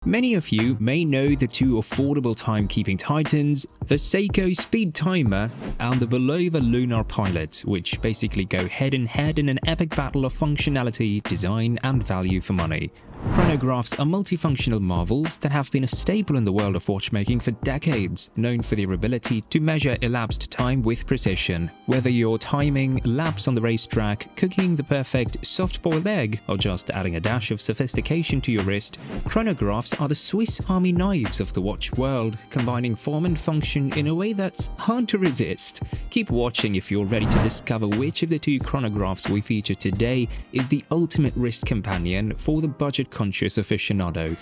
Many of you may know the two affordable timekeeping titans, the Seiko Speedtimer and the Bulova Lunar Pilot, which basically go head in an epic battle of functionality, design and value for money. Chronographs are multifunctional marvels that have been a staple in the world of watchmaking for decades, known for their ability to measure elapsed time with precision. Whether you're timing laps on the racetrack, cooking the perfect soft-boiled egg, or just adding a dash of sophistication to your wrist, chronographs are the Swiss Army knives of the watch world, combining form and function in a way that's hard to resist. Keep watching if you're ready to discover which of the two chronographs we feature today is the ultimate wrist companion for the budget-conscious aficionado.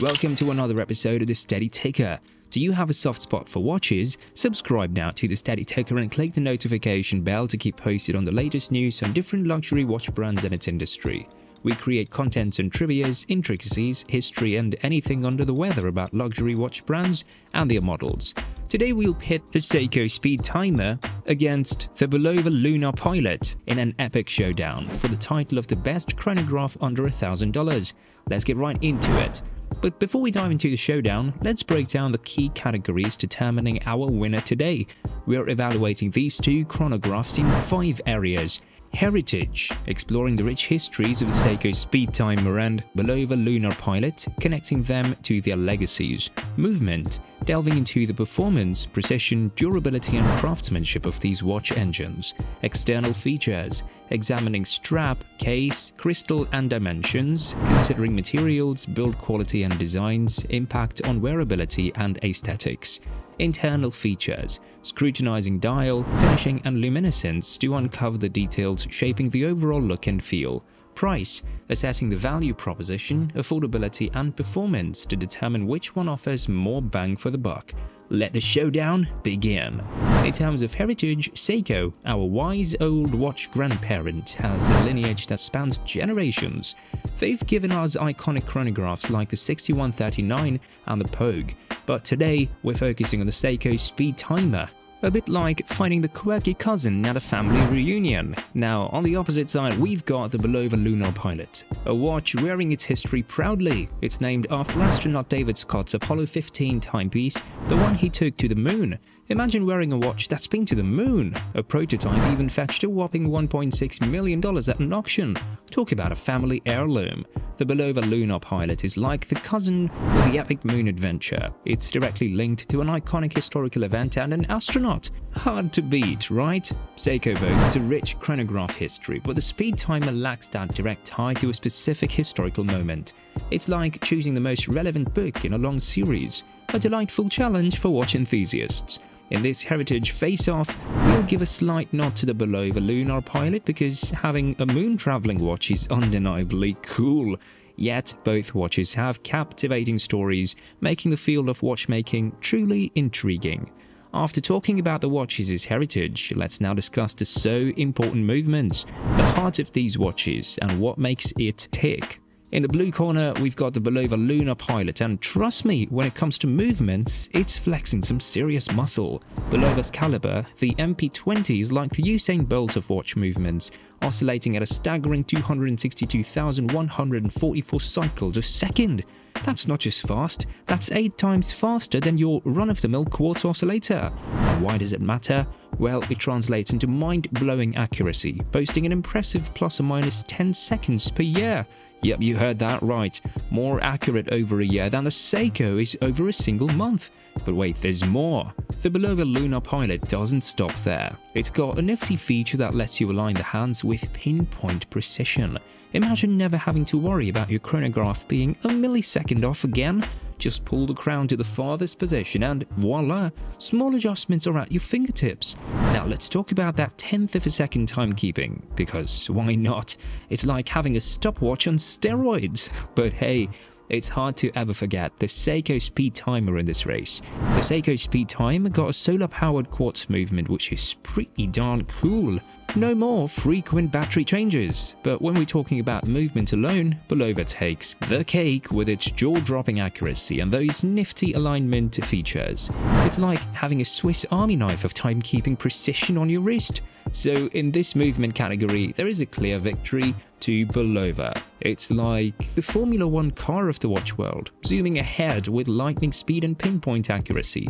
Welcome to another episode of The Steady Ticker. Do you have a soft spot for watches? Subscribe now to The Steady Ticker and click the notification bell to keep posted on the latest news on different luxury watch brands and its industry. We create content on trivias, intricacies, history and anything under the weather about luxury watch brands and their models. Today we'll pit the Seiko Speedtimer against the Bulova Lunar Pilot in an epic showdown for the title of the best chronograph under $1,000. Let's get right into it. But before we dive into the showdown, let's break down the key categories determining our winner today. We are evaluating these two chronographs in 5 areas. Heritage, exploring the rich histories of the Seiko Speedtimer and Bulova Lunar Pilot, connecting them to their legacies. Movement, delving into the performance, precision, durability and craftsmanship of these watch engines. External features, examining strap, case, crystal and dimensions, considering materials, build quality and designs, impact on wearability and aesthetics. Internal features, scrutinizing dial, finishing and luminescence to uncover the details shaping the overall look and feel. Price, assessing the value proposition, affordability and performance to determine which one offers more bang for the buck. Let the showdown begin. In terms of heritage, Seiko, our wise old watch grandparent, has a lineage that spans generations. They've given us iconic chronographs like the 6139 and the Pogue, but today we're focusing on the Seiko Speedtimer. A bit like finding the quirky cousin at a family reunion. Now, on the opposite side, we've got the Bulova Lunar Pilot, a watch wearing its history proudly. It's named after astronaut David Scott's Apollo 15 timepiece, the one he took to the moon. Imagine wearing a watch that's been to the moon. A prototype even fetched a whopping $1.6 million at an auction. Talk about a family heirloom. The Bulova Lunar Pilot is like the cousin of the epic moon adventure. It's directly linked to an iconic historical event and an astronaut. Hard to beat, right? Seiko boasts a rich chronograph history, but the Speedtimer lacks that direct tie to a specific historical moment. It's like choosing the most relevant book in a long series. A delightful challenge for watch enthusiasts. In this heritage face-off, we'll give a slight nod to the Bulova Lunar Pilot because having a moon-traveling watch is undeniably cool. Yet, both watches have captivating stories, making the field of watchmaking truly intriguing. After talking about the watches' heritage, let's now discuss the so important movements, the heart of these watches, and what makes it tick. In the blue corner, we've got the Bulova Lunar Pilot, and trust me, when it comes to movements, it's flexing some serious muscle. Bulova's caliber, the MP20 is like the Usain Bolt of watch movements, oscillating at a staggering 262,144 cycles a second. That's not just fast, that's 8 times faster than your run-of-the-mill quartz oscillator. And why does it matter? Well, it translates into mind-blowing accuracy, boasting an impressive plus or minus 10 seconds per year. Yep, you heard that right. More accurate over a year than the Seiko is over a single month. But wait, there's more. The Bulova Lunar Pilot doesn't stop there. It's got a nifty feature that lets you align the hands with pinpoint precision. Imagine never having to worry about your chronograph being a millisecond off again. Just pull the crown to the farthest position and voila, small adjustments are at your fingertips. Now let's talk about that 1/10 of a second timekeeping, because why not? It's like having a stopwatch on steroids. But hey, it's hard to ever forget the Seiko Speedtimer in this race. The Seiko Speedtimer got a solar-powered quartz movement which is pretty darn cool. No more frequent battery changes. But when we're talking about movement alone, Bulova takes the cake with its jaw-dropping accuracy and those nifty alignment features. It's like having a Swiss Army knife of timekeeping precision on your wrist. So in this movement category, there is a clear victory. to Bulova. It's like the Formula 1 car of the watch world, zooming ahead with lightning speed and pinpoint accuracy.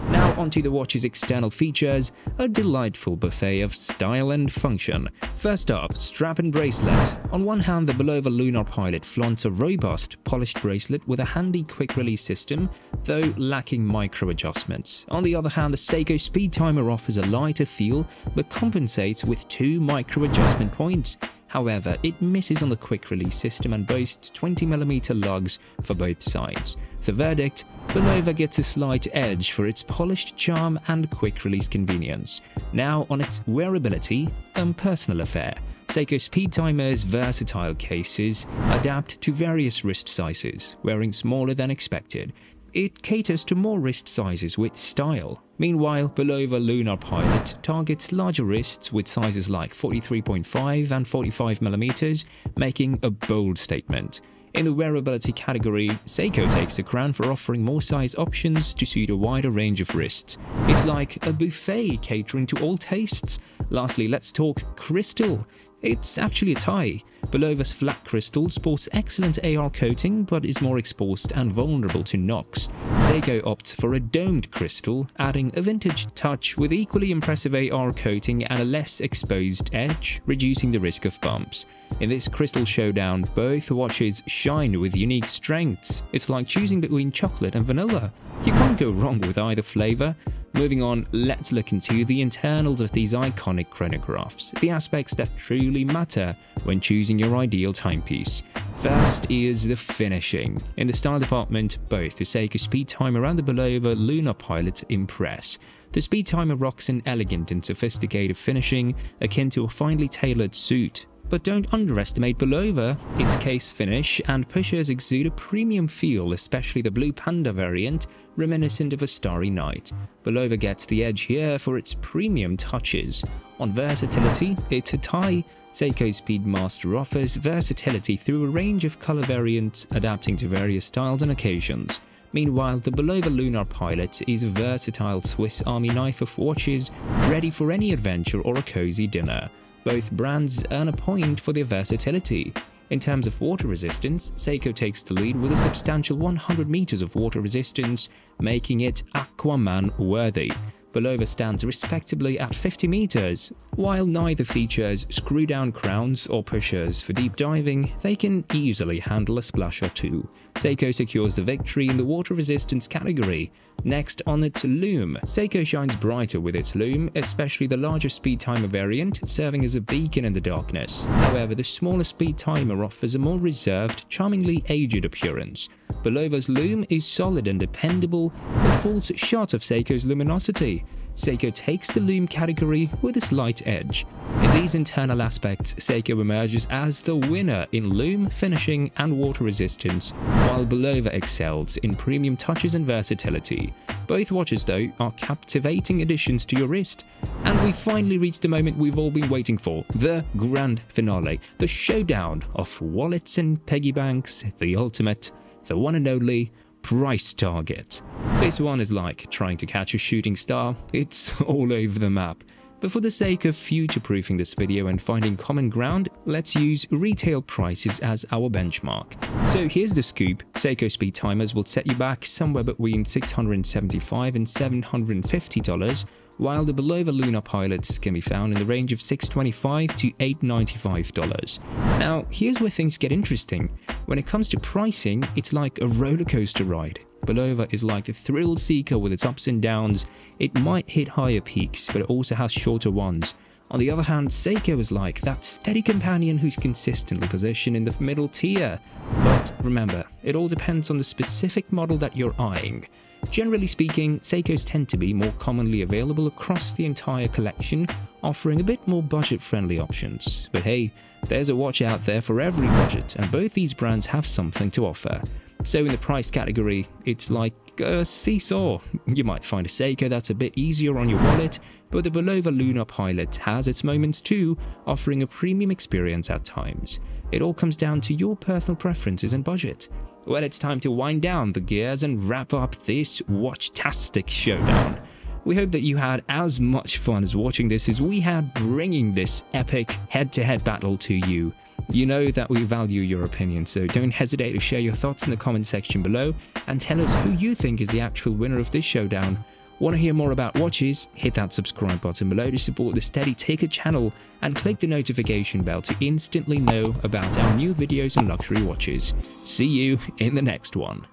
Now onto the watch's external features, a delightful buffet of style and function. First up, strap and bracelet. On one hand, the Bulova Lunar Pilot flaunts a robust, polished bracelet with a handy quick-release system, though lacking micro-adjustments. On the other hand, the Seiko Speedtimer offers a lighter feel, but compensates with 2 micro-adjustment points. However, it misses on the quick-release system and boasts 20mm lugs for both sides. The verdict: Bulova gets a slight edge for its polished charm and quick-release convenience. Now on its wearability, a personal affair. Seiko Speedtimer's versatile cases adapt to various wrist sizes, wearing smaller than expected. It caters to more wrist sizes with style. Meanwhile, Bulova Lunar Pilot targets larger wrists with sizes like 43.5 and 45mm, making a bold statement. In the wearability category, Seiko takes the crown for offering more size options to suit a wider range of wrists. It's like a buffet catering to all tastes. Lastly, let's talk crystal. It's actually a tie. Bulova's flat crystal sports excellent AR coating but is more exposed and vulnerable to knocks. Seiko opts for a domed crystal, adding a vintage touch with equally impressive AR coating and a less exposed edge, reducing the risk of bumps. In this crystal showdown, both watches shine with unique strengths. It's like choosing between chocolate and vanilla. You can't go wrong with either flavor. Moving on, let's look into the internals of these iconic chronographs, the aspects that truly matter when choosing your ideal timepiece. First is the finishing. In the style department, both the Seiko Speedtimer and the Bulova Lunar Pilot impress. The Speedtimer rocks an elegant and sophisticated finishing akin to a finely tailored suit. But don't underestimate Bulova. Its case finish and pushers exude a premium feel, especially the Blue Panda variant, reminiscent of a starry night. Bulova gets the edge here for its premium touches. On versatility, it's a tie. Seiko Speedmaster offers versatility through a range of color variants, adapting to various styles and occasions. Meanwhile, the Bulova Lunar Pilot is a versatile Swiss Army knife of watches, ready for any adventure or a cozy dinner. Both brands earn a point for their versatility. In terms of water resistance, Seiko takes the lead with a substantial 100 meters of water resistance, making it Aquaman worthy. Bulova stands respectably at 50 meters. While neither features screw-down crowns or pushers for deep diving, they can easily handle a splash or two. Seiko secures the victory in the water resistance category. Next, on its Lume. Seiko shines brighter with its Lume, especially the larger Speedtimer variant, serving as a beacon in the darkness. However, the smaller Speedtimer offers a more reserved, charmingly aged appearance. Bulova's Lume is solid and dependable, but falls short of Seiko's luminosity. Seiko takes the Lume category with a slight edge. In these internal aspects, Seiko emerges as the winner in Lume, finishing, and water resistance, while Bulova excels in premium touches and versatility. Both watches, though, are captivating additions to your wrist. And we finally reached the moment we've all been waiting for, the grand finale, the showdown of wallets and piggy banks, the ultimate, the one and only price target. This one is like trying to catch a shooting star. It's all over the map. But for the sake of future-proofing this video and finding common ground, let's use retail prices as our benchmark. So here's the scoop. Seiko Speedtimers will set you back somewhere between $675 and $750, while the Bulova Lunar Pilots can be found in the range of $625 to $895. Now, here's where things get interesting. When it comes to pricing, it's like a roller coaster ride. Bulova is like the thrill seeker with its ups and downs. It might hit higher peaks, but it also has shorter ones. On the other hand, Seiko is like that steady companion who's consistently positioned in the middle tier. But remember, it all depends on the specific model that you're eyeing. Generally speaking, Seikos tend to be more commonly available across the entire collection, offering a bit more budget-friendly options. But hey, there's a watch out there for every budget, and both these brands have something to offer. So in the price category, it's like a seesaw. You might find a Seiko that's a bit easier on your wallet, but the Bulova Lunar Pilot has its moments too, offering a premium experience at times. It all comes down to your personal preferences and budget. Well, it's time to wind down the gears and wrap up this watch-tastic showdown. We hope that you had as much fun as watching this as we had bringing this epic head-to-head battle to you. You know that we value your opinion, so don't hesitate to share your thoughts in the comment section below and tell us who you think is the actual winner of this showdown. Want to hear more about watches? Hit that subscribe button below to support the Steady Taker channel and click the notification bell to instantly know about our new videos on luxury watches. See you in the next one.